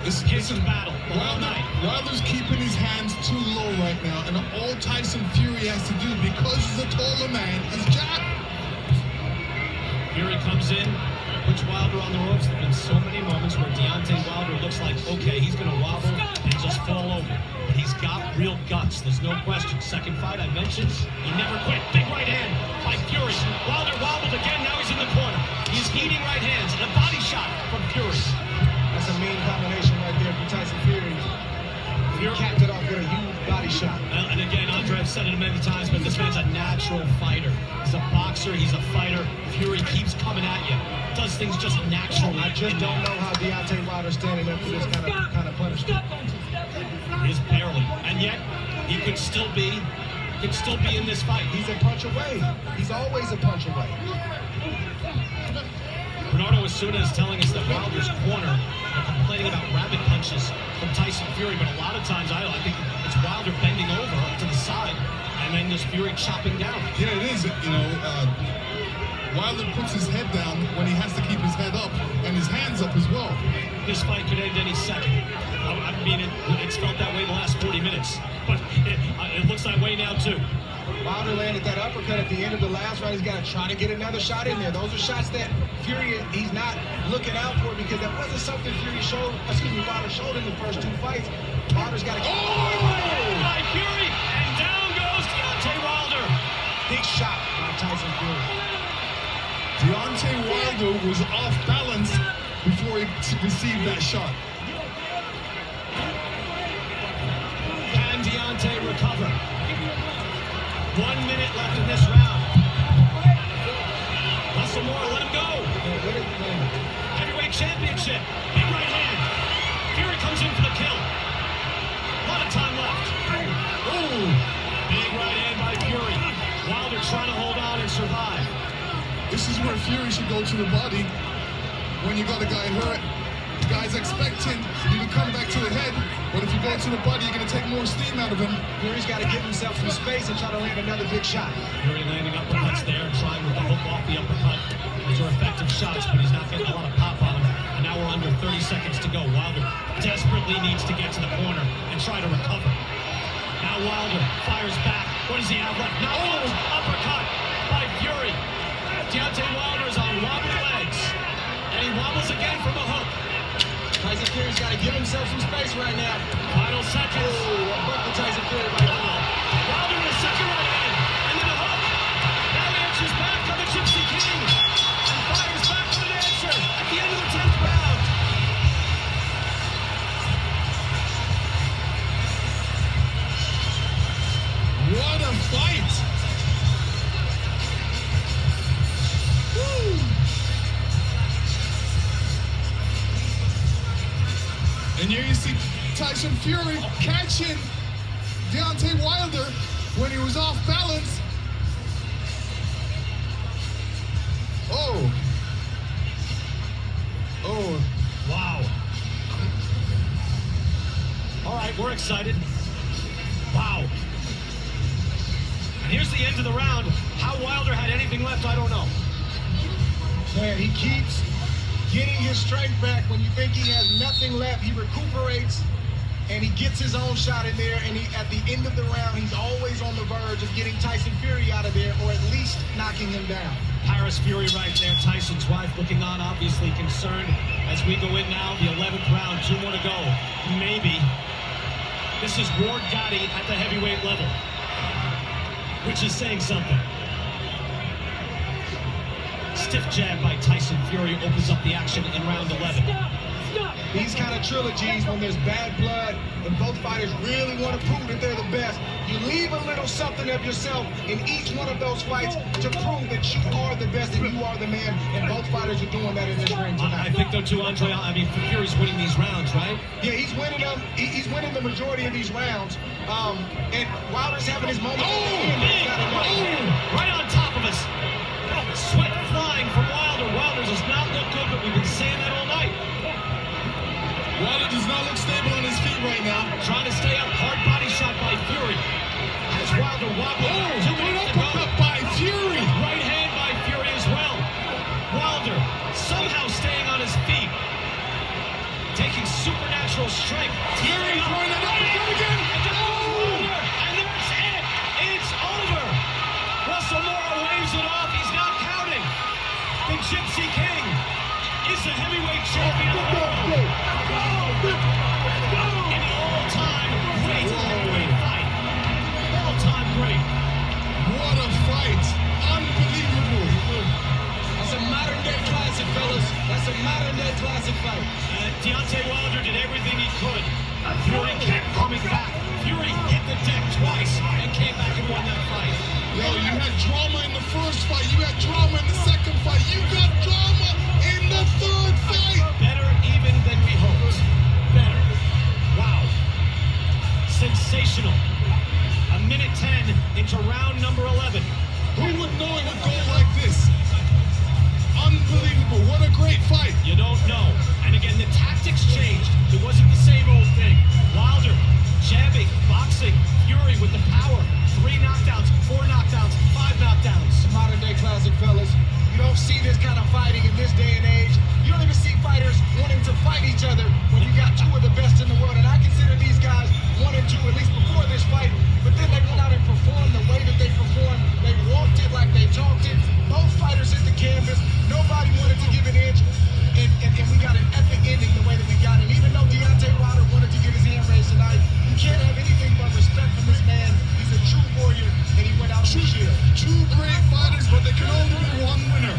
His battle all night. Wilder's keeping his hands too low right now, and all Tyson Fury has to do, because he's a taller man, is jab. Fury comes in, puts Wilder on the ropes. There have been so many moments where Deontay Wilder looks like, okay, he's going to wobble and just fall over. But he's got real guts, there's no question. Second fight I mentioned, he never quit. Big right hand by Fury. Wilder wobbled again, now he's in the corner. He's eating right hands and a body shot from Fury. That's a mean combination right there for Tyson Fury. Fury capped it off with a huge body shot. And again, Andre, I've said it many times, but this man's a natural fighter. He's a boxer, he's a fighter. Fury keeps coming at you. Does things just naturally. I just don't know how Deontay Wilder's standing up for this kind of punishment. Is barely. And yet, he could still be in this fight. He's a punch away. He's always a punch away. Bernardo Osuna is telling us that Wilder's corner are complaining about rabbit punches from Tyson Fury, but a lot of times I think it's Wilder bending over up to the side and then just Fury chopping down. Yeah, it is. Wilder puts his head down when he has to keep his head up and his hands up as well. This fight could end any second. I mean, it's felt that way the last 40 minutes, but it looks that way now too. Wilder landed that uppercut at the end of the last round. He's got to try to get another shot in there. Those are shots that Fury, he's not looking out for, because that wasn't something Wilder showed in the first two fights. Wilder's got to get by Fury, and down goes Deontay Wilder. Big shot by Tyson Fury. Deontay Wilder was off balance before he received that shot. Can Deontay recover? 1 minute left in this round. Russell Moore, let him go. Heavyweight championship. Big right hand. Fury comes in for the kill. A lot of time left. Ooh. Big right hand by Fury. Wilder trying to hold on and survive. This is where Fury should go to the body when you got a guy hurt. The guy's expecting you to come back to the head, but if you go to the body, you're going to take more steam out of him. Fury's got to give himself some space and try to land another big shot. Fury landing uppercuts there and trying with the hook off the uppercut. Those are effective shots, but he's not getting a lot of pop on him. And now we're under 30 seconds to go. Wilder desperately needs to get to the corner and try to recover. Now Wilder fires back. What does he have left? Now uppercut by Fury. Deontay Wilder is on wobbly legs, and he wobbles again from a hook. Tyson Fury's got to give himself some space right now. Final seconds. Oh, a buck for Tyson Fury right now. Wilder with a second right hand, and then a hook. Now he answers back on the Gypsy King, and fires back with an answer at the end of the 10th round. What a fight! And here you see Tyson Fury catching Deontay Wilder when he was off balance. Oh. Wow. All right, we're excited. Wow. And here's the end of the round. How Wilder had anything left, I don't know. Man, he keeps getting his strength back. When you think he has nothing left, he recuperates and he gets his own shot in there, and at the end of the round, he's always on the verge of getting Tyson Fury out of there, or at least knocking him down. Paris Fury right there, Tyson's wife looking on, obviously concerned as we go in now, the 11th round, 2 more to go. Maybe. This is Ward Gatti at the heavyweight level, which is saying something. Stiff jab by Tyson Fury opens up the action in round 11. These kind of trilogies, when there's bad blood and both fighters really want to prove that they're the best, you leave a little something of yourself in each one of those fights to prove that you are the best and you are the man, and both fighters are doing that in this ring tonight. I think though too, Andre, I mean, Fury's winning these rounds, right? Yeah, he's winning them. He's winning the majority of these rounds. And Wilder's having his moment. Right on top of us. Sweat flying from Wilder. Wilder does not look good, but we've been saying that all night. Wilder does not look stable on his feet right now. Trying to stay up. Hard body shot by Fury. As Wilder wobbles. 2 minutes to go. By Fury. Right hand by Fury as well. Wilder somehow staying on his feet. Taking supernatural natural strength. Fury throwing it up again. And that's it. It's over. Russell Mora waves it off. He's not counting. The Gypsy King is the heavyweight champion of the world. In the all-time great heavyweight fight. All-time great. What a fight. Unbelievable. That's a modern-day classic, fellas. That's a modern-day classic fight. Deontay Wilder did everything he could. Fury kept coming back. Fury hit the deck twice and came back and won that fight. Yo, you had drama in the first fight. You had drama in the second fight. You got drama in the third fight. Better even than we hoped. Better. Wow. Sensational. A minute 10 into round number 11. Who would know it would go like this? Unbelievable. What a great fight. You don't know. And again, the tactics changed. It wasn't the same old thing. Wilder, jabbing, boxing, Fury with the power. 3 knockdowns, 4 knockdowns, 5 knockdowns. It's a modern-day classic, fellas. You don't see this kind of fighting in this day and age. You don't even see fighters wanting to fight each other when you got 2 of the best in the world. And I consider these guys 1 and 2, at least before this fight. But then they went out and performed the way that they performed. They walked it like they talked it. Both fighters hit the canvas. Nobody wanted to give an inch. And we got an epic ending the way that we got it. Even though Deontay Wilder wanted to get his hand raised tonight, you can't have anything but respect from this man. He's a true warrior, and he went out on the shield. 2 great fighters, but there can only be 1 winner.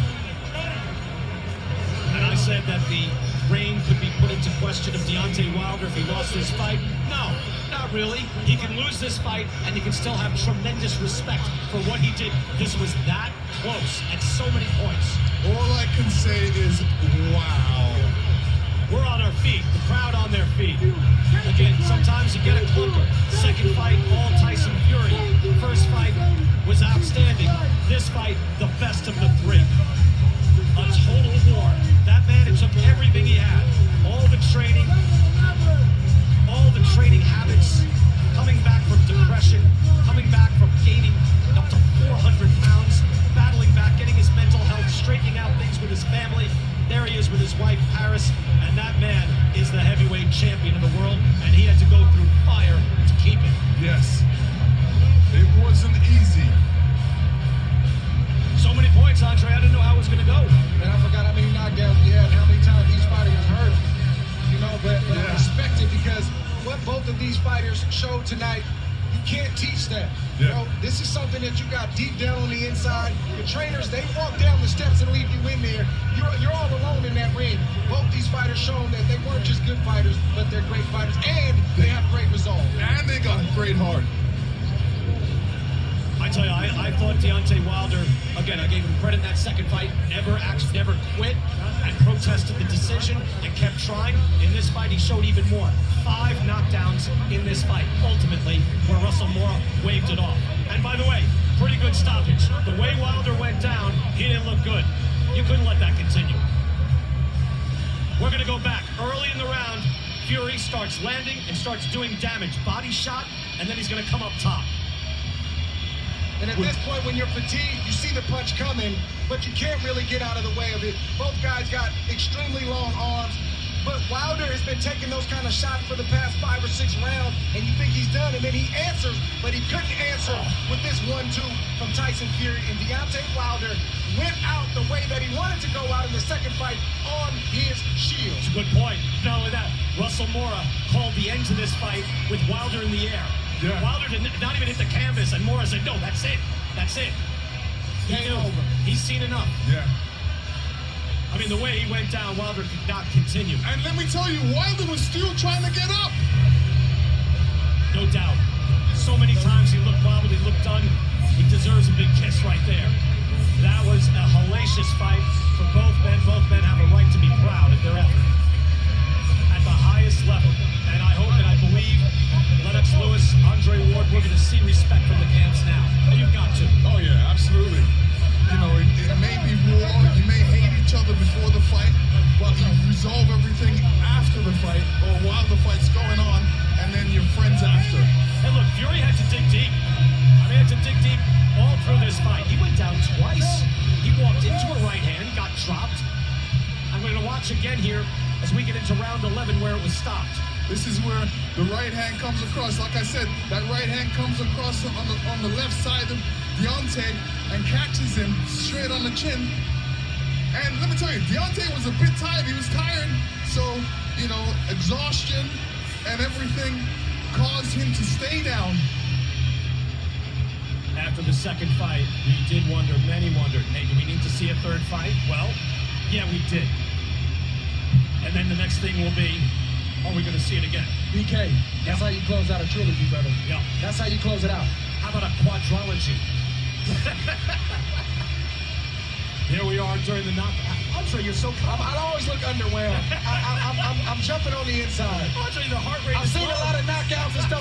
And I said that the reign could be put into question of Deontay Wilder if he lost this fight. No, not really. He can lose this fight, and he can still have tremendous respect for what he did. This was that close at so many points. All I can say is, wow. We're on our feet, the crowd on their feet. Again, sometimes you get a clunker. Second fight, all Tyson Fury. First fight was outstanding. This fight, the best of the 3. A total war. That man, it took everything he had. All the training habits, coming back from depression, coming back from gaining up to 400 pounds, battling back, getting his mental health, straightening out things with his family. There he is with his wife, Paris, and that man is the heavyweight champion of the world, and he had to go through fire to keep it. Yes. It wasn't easy. So many points, Andre, I didn't know how it was going to go. And I forgot how many knockdowns he had, how many times these fighters hurt. You know, but I respect it because what both of these fighters showed tonight, you can't teach that. Yeah. You know, this is something that you got deep down on the inside. The trainers, they walk down the steps and leave you in there. You're all alone in that ring. Both these fighters shown that they weren't just good fighters, but they're great fighters, and they have great resolve. And they got a great heart. I tell you, I thought Deontay Wilder, again, I gave him credit in that second fight, never quit and protested the decision and kept trying. In this fight, he showed even more. 5 knockdowns in this fight, ultimately, where Russell Mora waved it off. And by the way, pretty good stoppage. The way Wilder went down, he didn't look good. You couldn't let that continue. We're going to go back. Early in the round, Fury starts landing and starts doing damage. Body shot, and then he's going to come up top. And at this point, when you're fatigued, you see the punch coming, but you can't really get out of the way of it. Both guys got extremely long arms, but Wilder has been taking those kind of shots for the past 5 or 6 rounds, and you think he's done, and then he answers, but he couldn't answer with this 1-2 from Tyson Fury. And Deontay Wilder went out the way that he wanted to go out in the second fight on his shield. It's a good point. Not only that, Russell Mora called the end to this fight with Wilder in the air. Yeah. Wilder did not even hit the canvas, and Mora said, no, that's it. That's it. Game over. He's seen enough. Yeah. I mean, the way he went down, Wilder could not continue. And let me tell you, Wilder was still trying to get up. No doubt. So many times he looked wobbled, he looked done. He deserves a big kiss right there. That was a hellacious fight for both men. Both men have a right to be proud of their effort at the highest level. And I hope and I believe Lennox Lewis, Andre Ward, we're going to see respect from the camps now. You've got to. Oh yeah, absolutely. You know, it may be war, you may hate each other before the fight, but you resolve everything after the fight or while the fight's going on, and then you're friends after. And look, Fury had to dig deep. I mean, had to dig deep all through this fight. He went down twice. He walked into a right hand, got dropped. I'm going to watch again here as we get into round 11 where it was stopped. This is where the right hand comes across. Like I said, that right hand comes across on the left side of Deontay and catches him straight on the chin. And let me tell you, Deontay was a bit tired. He was tired. So, you know, exhaustion and everything caused him to stay down. After the second fight, we did wonder, many wondered, hey, do we need to see a third fight? Well, yeah, we did. And then the next thing will be, are we going to see it again? BK, that's how you close out a trilogy, brother. Yeah. That's how you close it out. How about a quadrilogy? Here we are during the knockout. Andre, you're so calm. I always look underwhelmed. I'm jumping on the inside. Andre, the heart rate I've is seen low. a lot of knockouts and stuff.